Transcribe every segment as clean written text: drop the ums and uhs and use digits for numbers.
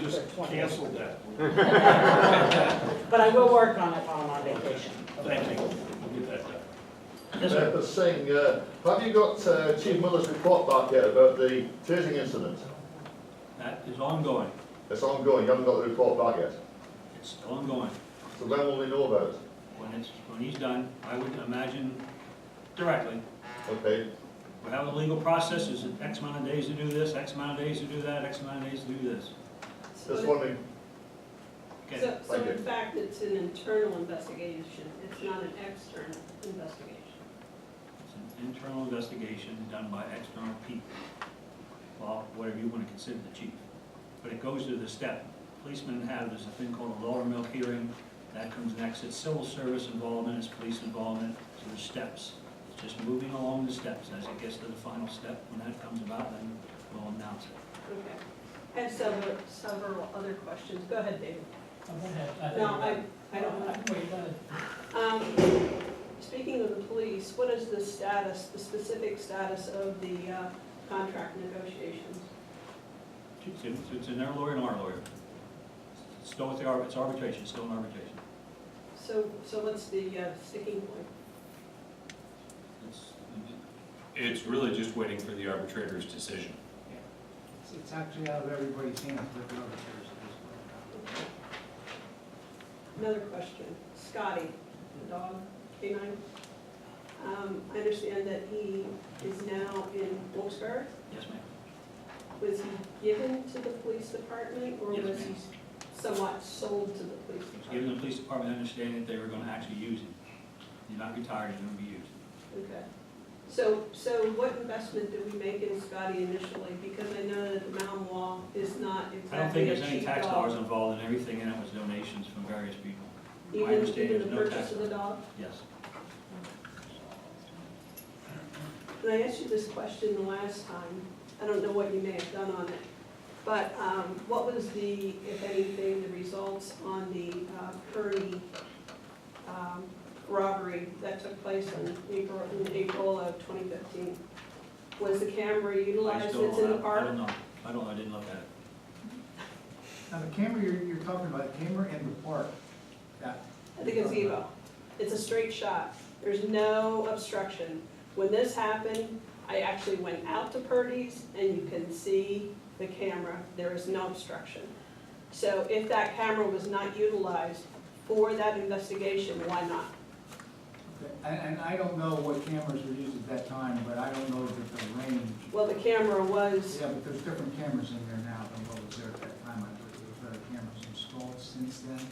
just for 20. canceled that. But I will work on it while I'm on vacation. Thank you. We'll get that done. Yes, sir. The thing, have you got Chief Miller's report back yet about the tasing incident? That is ongoing. It's ongoing, you haven't got the report back yet. It's still ongoing. So when will we know about it? When he's done, I would imagine directly. Okay, We have a legal process, is it X amount of days to do this, X amount of days to do that, X amount of days to do this. just wondering, Okay, So Thank you. in fact, it's an internal investigation, it's not an external investigation. it's an internal investigation done by external people. Well, whatever you want to consider the chief. But it goes to the step. Policemen have, there's a thing called a lower milk hearing, that comes next. It's civil service involvement, it's police involvement, so there's steps. It's just moving along the steps. As it gets to the final step, when that comes about, then we'll announce it. Okay. I have several other questions. Go ahead, David. Go ahead. No, I don't I have. can wait, go ahead. Speaking of the police, what is the status, the specific status of the contract negotiations? It's in their lawyer and our lawyer. It's still with the, it's arbitration, it's still in arbitration. So what's the sticking point? It's really just waiting for the arbitrator's decision. It's actually out of everybody's hands with the arbitrators at this point. Another question. Scotty, the dog, canine. I understand that he is now in Wilkes-Barre. Yes, ma'am. Was he given to the police department, or Yes, was ma'am. he somewhat sold to the police It was department? given the police department understanding that they were gonna actually use him. He's not retired, he's gonna be used. Okay. So what investment did we make in Scotty initially? Because I know that the Mountain Wall is not I don't think exactly a there's any cheap tax dollars dog. involved, and everything in it was donations from various people. My Even understanding is the no purchase tax. of the dog? Yes. And I asked you this question the last time. I don't know what you may have done on it. But what was the, if anything, the results on the Purdy robbery that took place in April of 2015? Was the camera I utilized still that's in the don't, I park? don't know. I don't know, I didn't look at it. Now, the camera you're talking about, the camera in the park, that. At the gazebo. It's a straight shot. There's no obstruction. When this happened, I actually went out to Purdy's and you can see the camera. There is no obstruction. So if that camera was not utilized for that investigation, why not? Okay, and I don't know what cameras were used at that time, but I don't know that the range. Well, the camera was, Yeah, but there's different cameras in there now than what was there at that time. I believe there was better cameras installed since then,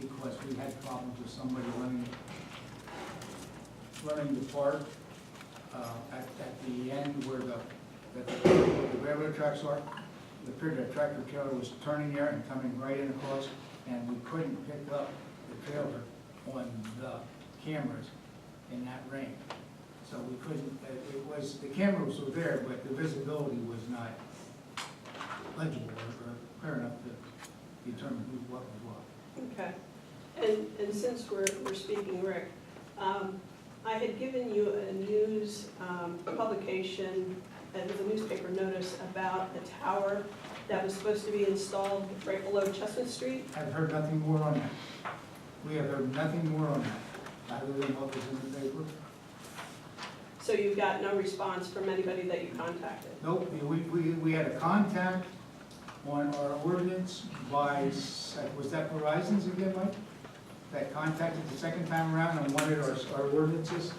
because we had problems with somebody running the park at the end where the railroad tracks are. The tractor trailer was turning there and coming right in across, and we couldn't pick up the trailer on the cameras in that range. So we couldn't, the cameras were there, but the visibility was not legible or clear enough to determine what was what. okay. And since we're speaking, Rick, I had given you a news publication, it was a newspaper notice about a tower that was supposed to be installed right below Chestnut Street. I've heard nothing more on that. We have heard nothing more on that, other than what was in the paper. So you've got no response from anybody that you contacted? Nope, we had a contact on our ordinance by, was that Verizon's again, Mike? That contacted the second time around and wanted our ordinances.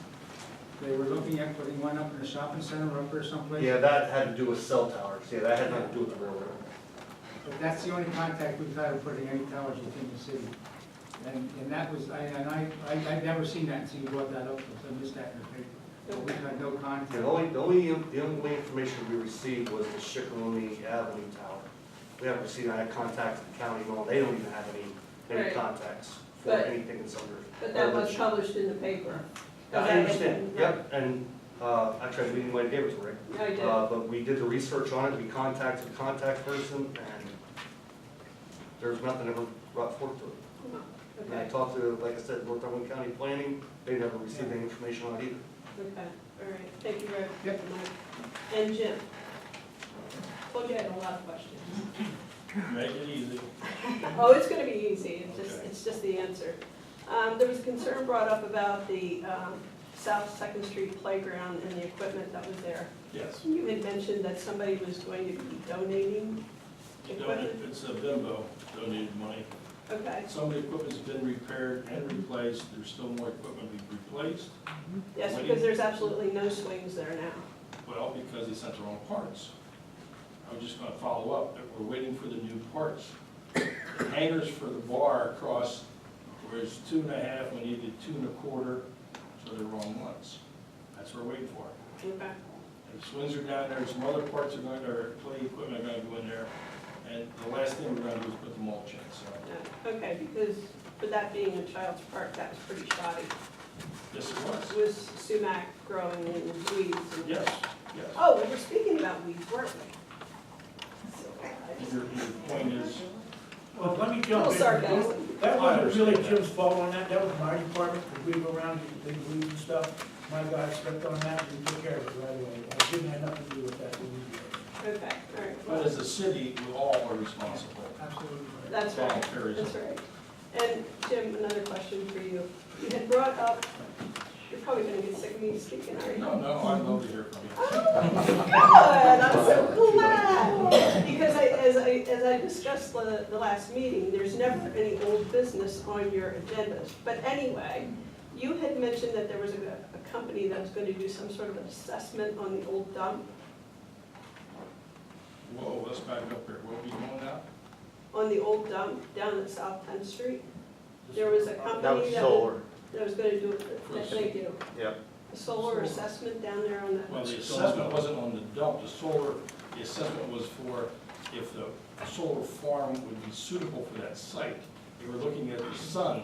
They were looking at putting one up in a shopping center up there someplace. Yeah, that had to do with cell towers. Yeah, that had nothing to do with the railroad. But that's the only contact we've had of putting any towers within the city. And that was, I'd never seen that until you brought that up, because I missed that in the paper. But we've had no contact. Yeah, the only information we received was the Chickaloony Avenue Tower. We haven't received, I had contacted the county, well, they don't even have any Right. contacts for But- anything in Sunbury. But that was published in the paper. I understand, yep, and, actually, we didn't give it to Rick. I did. But we did the research on it, we contacted the contact person, and there's nothing ever brought forth to it. Oh, And I okay, talked to, like I said, Northumberland County Planning, they never received any information on it either. okay, all right, thank you, Rick. Yep. And Jim? Told you I had a lot of questions. Make it easy. Oh, it's gonna be easy, Okay. it's just the answer. There was a concern brought up about the South Second Street playground and the equipment that was there. Yes. You had mentioned that somebody was going to be donating equipment. It's a bimbo, donated money. Okay, Some of the equipment's been repaired and replaced, there's still more equipment to be replaced. yes, because there's absolutely no swings there now. Well, because they sent the wrong parts. I was just gonna follow up, that we're waiting for the new parts. The hangers for the bar across, whereas 2.5, we needed 2 1/4, so they're wrong ones. That's what we're waiting for. Okay, And the swings are down there, some other parts are going, or play equipment are gonna go in there. And the last thing we're gonna do is put the mulch in, so, yeah, okay, because for that being a child's park, that was pretty shoddy. yes, it was. Was sumac growing in weeds and. Yes, yes. Oh, we were speaking about weeds, weren't we? Your point is, Well, let me A jump little in. sarcasm. That wasn't really Jim's fault on that, that was my department, because we go around and dig weeds and stuff. My guy stepped on that, and we took care of it right away. I didn't have nothing to do with that. Okay, all right. but as a city, we all are responsible. Absolutely right. That's right, Volunteerism. that's right. And Jim, another question for you. You had brought up, you're probably gonna get sick of me speaking, are you? No, I'd love to hear from you. Good, I'm so glad. Because as I discussed the last meeting, there's never any old business on your agendas. But anyway, you had mentioned that there was a company that was gonna do some sort of an assessment on the old dump, Whoa, let's back up here. What are we doing now? on the old dump down at South 10th Street. There was a That company was that solar, was gonna do it, thank you. yeah. A solar assessment down there on that. Well, the assessment wasn't on the dump, the assessment was for if the solar farm would be suitable for that site. They were looking at the sun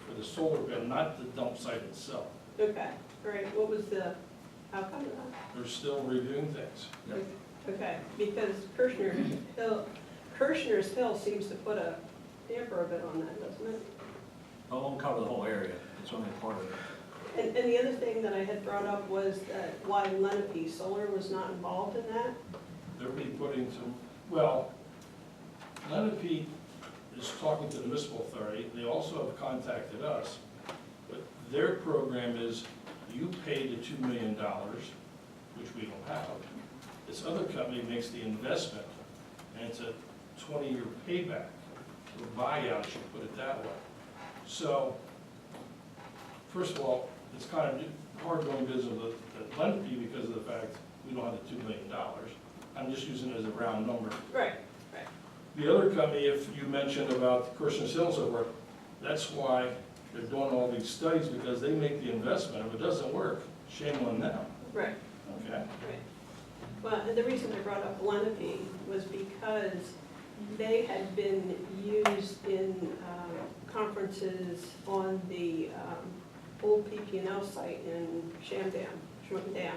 for the solar bill, not the dump site itself. Okay, all right, what was the outcome of that? They're still reviewing things. Okay, because Kirshner's Hill seems to put a damper a bit on that, doesn't it? I won't cover the whole area, it's only a part of it. And the other thing that I had brought up was that why Lenape Solar was not involved in that. They'll be putting some, well, Lenape is talking to the municipal authority. They also have contacted us. But their program is you pay the $2 million, which we don't have. This other company makes the investment, and it's a 20-year payback, or buyout, I should put it that way. So, first of all, it's kind of hard doing business at Lenape because of the fact we don't have the $2 million. I'm just using it as a round number. Right. The other company, if you mentioned about Christian's Hills over, that's why they're doing all these studies, because they make the investment. If it doesn't work, shame on them, Right, okay? right. Well, and the reason I brought up Lenape was because they had been used in conferences on the old PP&L site in Schmoken Dam.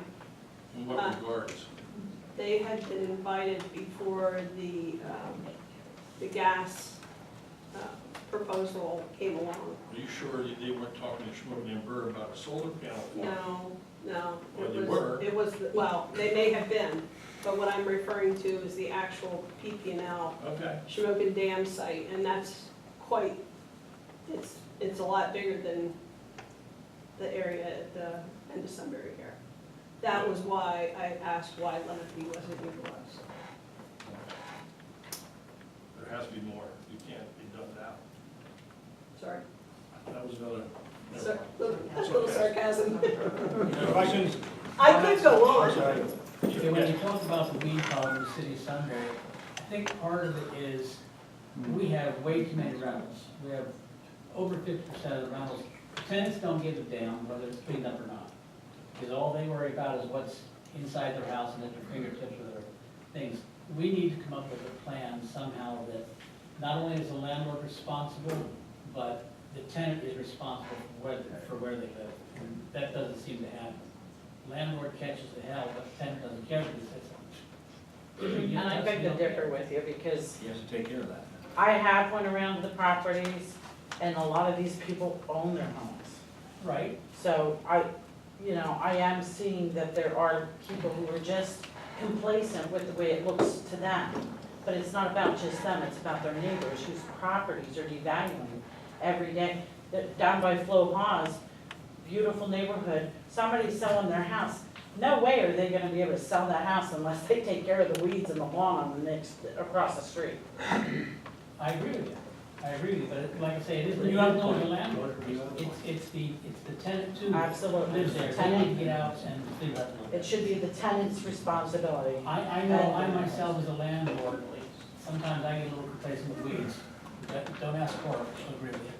In what regards? They had been invited before the gas proposal came along. Are you sure they weren't talking to Schmoken and Burr about a solar panel farm? No. Well, they It was- were. It was, well, they may have been, but what I'm referring to is the actual PP&L Okay, Schmoken Dam site, and that's quite, it's a lot bigger than the area at the end of Sunbury here. That was why I asked why Lenape wasn't utilized. there has to be more. You can't be done now. Sorry. That was another, never So- mind. That's a little sarcasm. Questions? I could go on. Sorry. Okay, when you talk about the weed problem in the city of Sunbury, I think part of it is we have way too many rentals. We have over 50% of the rentals. Tenants don't give a damn whether it's cleaned up or not. Because all they worry about is what's inside their house and at their fingertips or their things. We need to come up with a plan somehow that not only is the landlord responsible, but the tenant is responsible for where they live. And that doesn't seem to happen. Landlord catches the hell, but the tenant doesn't care because it's. And I beg to differ with you, because He has to take care of that. I have went around the properties, and a lot of these people own their homes. Right, So I am seeing that there are people who are just complacent with the way it looks to them. but it's not about just them, it's about their neighbors whose properties are devaluing every day. Down by Flo Haas, beautiful neighborhood, somebody's selling their house. No way are they gonna be able to sell that house unless they take care of the weeds and the lawn on the next, across the street. I agree with you, but like I say, it is, You have a the point. landlord, it's the tenant too. Absolutely. Lives there, they need to get out and figure out. It should be the tenant's responsibility. I know, I myself as a landlord, sometimes I get a little complacent with weeds. Don't ask Cora, she'll agree with you.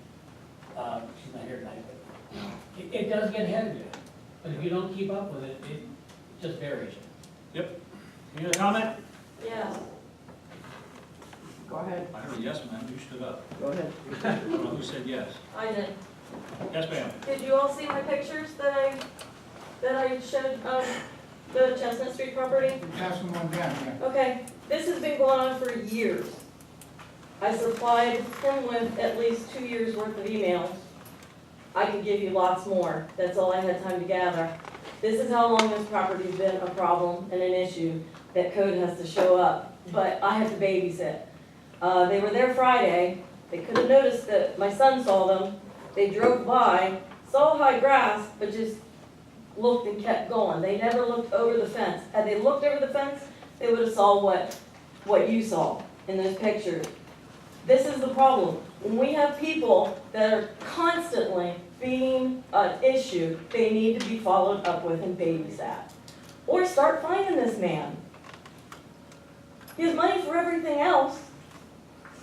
She's not here tonight, but it does get ahead of you. But if you don't keep up with it, it just buries you. Yep. Any other comment? Yes. Go ahead. I heard a yes, ma'am, you stood up. Go ahead. I don't know who said yes. I did. Yes, ma'am. Did you all see my pictures that I showed of the Chestnut Street property? Pass them on down, yeah. Okay, this has been going on for years. I supplied him with at least 2 years' worth of emails. I could give you lots more. That's all I had time to gather. This is how long this property's been a problem and an issue that code has to show up. But I have to babysit. They were there Friday. They could have noticed that my son saw them. They drove by, saw high grass, but just looked and kept going. They never looked over the fence. Had they looked over the fence, they would have saw what you saw in those pictures. This is the problem. When we have people that are constantly being an issue, they need to be followed up with and babysat. Or start finding this man. He has money for everything else.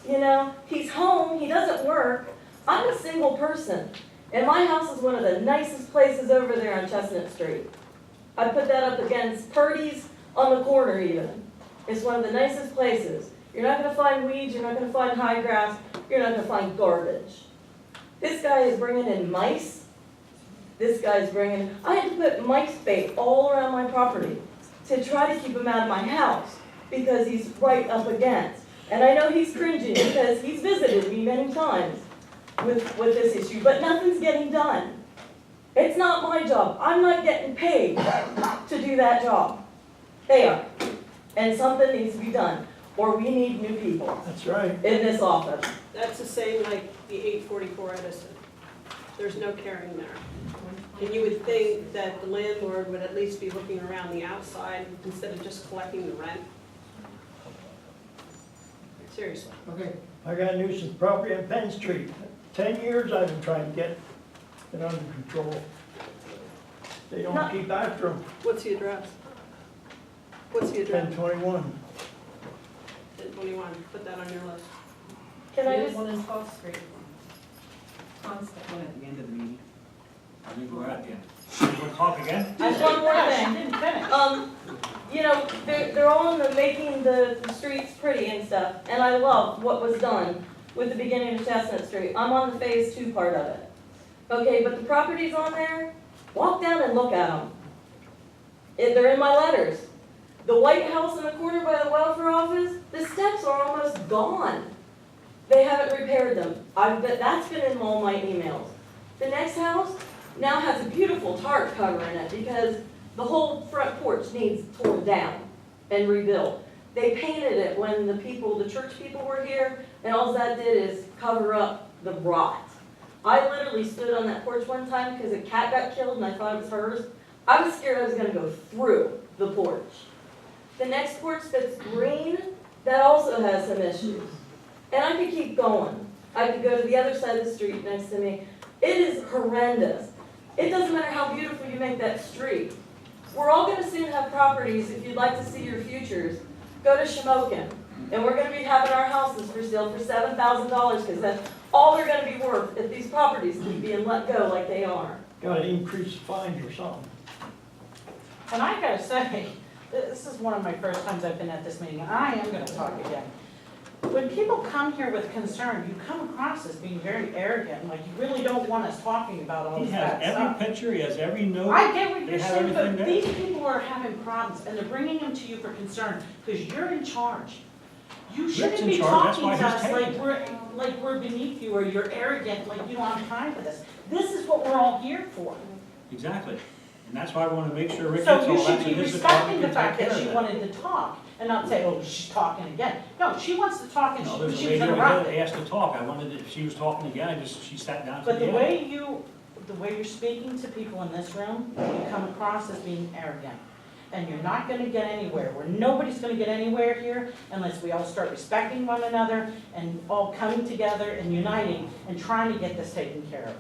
You know, he's home, he doesn't work. I'm a single person, and my house is one of the nicest places over there on Chestnut Street. I put that up against Purdy's on the corner even. It's one of the nicest places. You're not gonna find weeds, you're not gonna find high grass, you're not gonna find garbage. This guy is bringing in mice. This guy's bringing, I had to put mice bait all around my property to try to keep him out of my house because he's right up against. And I know he's cringing because he's visited me many times with this issue, but nothing's getting done. It's not my job. I'm not getting paid to do that job. They are. And something needs to be done, or we need new people That's right. in this office. That's the same like the 844 Edison. There's no caring there. And you would think that the landlord would at least be looking around the outside instead of just collecting the rent. Seriously. Okay, I got a nuisance property on Penn Street. 10 years I've been trying to get it under control. They No. don't keep after them. What's the address? What's the address? 1021. 1021, put that on your list. Can I just, One in 12th Street. Constant. One at the end of the meeting. I think we're at the end. You want to talk again? I have one more Yeah, thing. she didn't finish. You know, they're all in the making the streets pretty and stuff, and I love what was done with the beginning of Chestnut Street. I'm on the phase 2 part of it. Okay, but the properties on there, walk down and look at them. They're in my letters. The White House in the corner by the welfare office, the steps are almost gone. They haven't repaired them. That's been in all my emails. The next house now has a beautiful tarp covering it because the whole front porch needs torn down and rebuilt. They painted it when the church people were here, and all that did is cover up the rot. I literally stood on that porch one time because a cat got killed and I thought it was hers. I was scared I was gonna go through the porch. The next porch that's green, that also has some issues. And I could keep going. I could go to the other side of the street next to me. It is horrendous. It doesn't matter how beautiful you make that street. We're all gonna soon have properties, if you'd like to see your futures, go to Shamokin. And we're gonna be having our houses for sale for $7,000, because that's all they're gonna be worth if these properties keep being let go like they are. Gotta increase the fines or something. And I gotta say, this is one of my first times I've been at this meeting, and I am gonna talk again. When people come here with concern, you come across as being very arrogant, like you really don't want us talking about all He this has bad every stuff. picture, he has every note. I get what They you're have saying, everything but there. these people are having problems, and they're bringing them to you for concern, because you're in charge. You shouldn't in be charge, that's talking why to he's us taking like we're beneath you, or you're arrogant, like you don't have time for this. This is what we're all here for. Exactly. And that's why I wanna make sure Rick So gets you all should that, so be his respecting department the can fact take that care she of that. wanted to talk, and not say, oh, she's talking again. No, she wants to talk and No, she there's a was lady over interrupted. here that asked to talk, I wanted, if she was talking again, she sat down to But the the end. way you're speaking to people in this room, you come across as being arrogant. And you're not gonna get anywhere, where nobody's gonna get anywhere here unless we all start respecting one another and all coming together and uniting and trying to get this taken care of.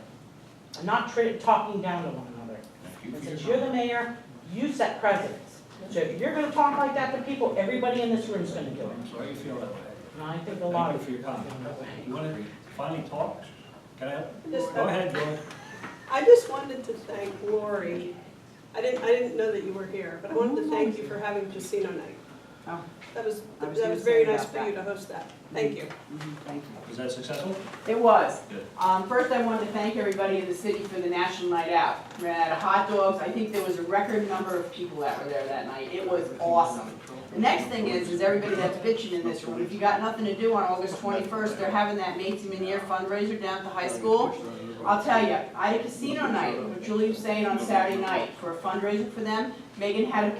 And not talking down to one another. Thank you And for your since you're the comment. mayor, you set precedents. So if you're gonna talk like that to people, everybody in this room's gonna do it. I'm sorry you feel that way. And I think a lot Thank of you for your comment. You wanna finally talk? Can I help? Just- Go ahead, George. I just wanted to thank Lori. I didn't know that you were here, but I wanted to thank you for having casino night. Oh, That was I was that gonna was very say nice about for you that. to host that. Thank you. thank you. Was that successful? It was. Good. First, I wanted to thank everybody in the city for the National Night Out. We had hot dogs. I think there was a record number of people that were there that night. It was awesome. The next thing is everybody that's bitching in this room, if you got nothing to do on August 21st, they're having that Macy Minier fundraiser down at the high school. I'll tell you, I had a casino night, what Julie was saying on Saturday night, for a fundraiser for them. Megan had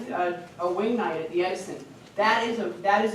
a wing night at the Edison. That is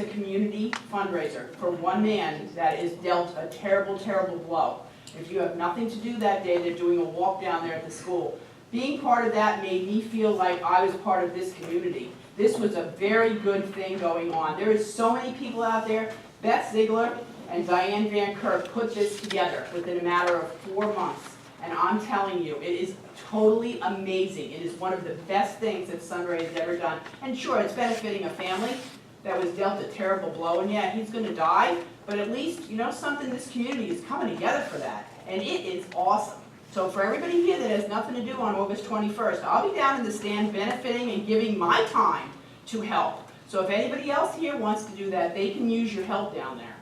a community fundraiser for one man that is dealt a terrible, terrible blow. If you have nothing to do that day, they're doing a walk down there at the school. Being part of that made me feel like I was part of this community. This was a very good thing going on. There is so many people out there. Beth Ziegler and Diane Van Kirk put this together within a matter of 4 months. And I'm telling you, it is totally amazing. It is one of the best things that Sunbury has ever done. And sure, it's benefiting a family that was dealt a terrible blow, and yeah, he's gonna die, but at least, you know something, this community is coming together for that. And it is awesome. So for everybody here that has nothing to do on August 21st, I'll be down in the stand benefiting and giving my time to help. So if anybody else here wants to do that, they can use your help down there.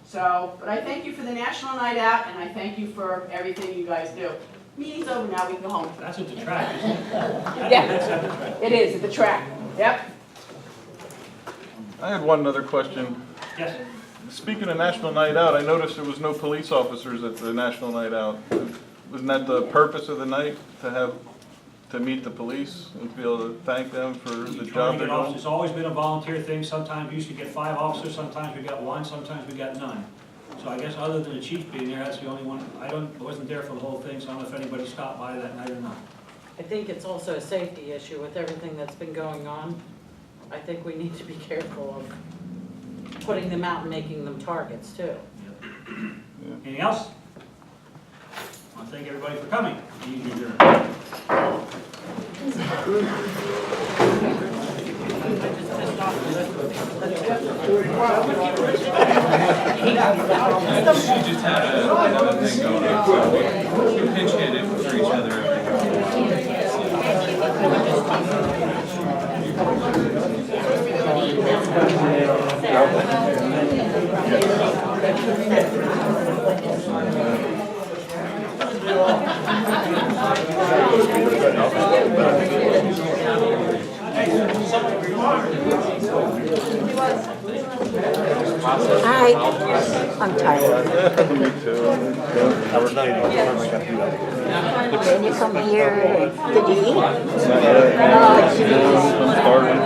So, but I thank you for the National Night Out, and I thank you for everything you guys do. Meeting's over now, we can go home. That's at the track, isn't it? Yeah. That's at the track. It is, at the track. Yep. I had one other question. Yes. Speaking of National Night Out, I noticed there was no police officers at the National Night Out. Wasn't that the purpose of the night, to meet the police and to be able to thank them for the job they're doing? It's always been a volunteer thing. Sometimes we used to get 5 officers, sometimes we got 1, sometimes we got none. So I guess other than the chief being there, that's the only one. I wasn't there for the whole thing, so I don't know if anybody stopped by that night or not. I think it's also a safety issue with everything that's been going on. I think we need to be careful of putting them out and making them targets too. Anything else? I want to thank everybody for coming. Meeting adjourned. She just had another thing going on, so we pinch hit it for each other Hi, I'm tired. Me too. Can you come here? Did you eat? Not yet. Oh, jeez. I'm starving.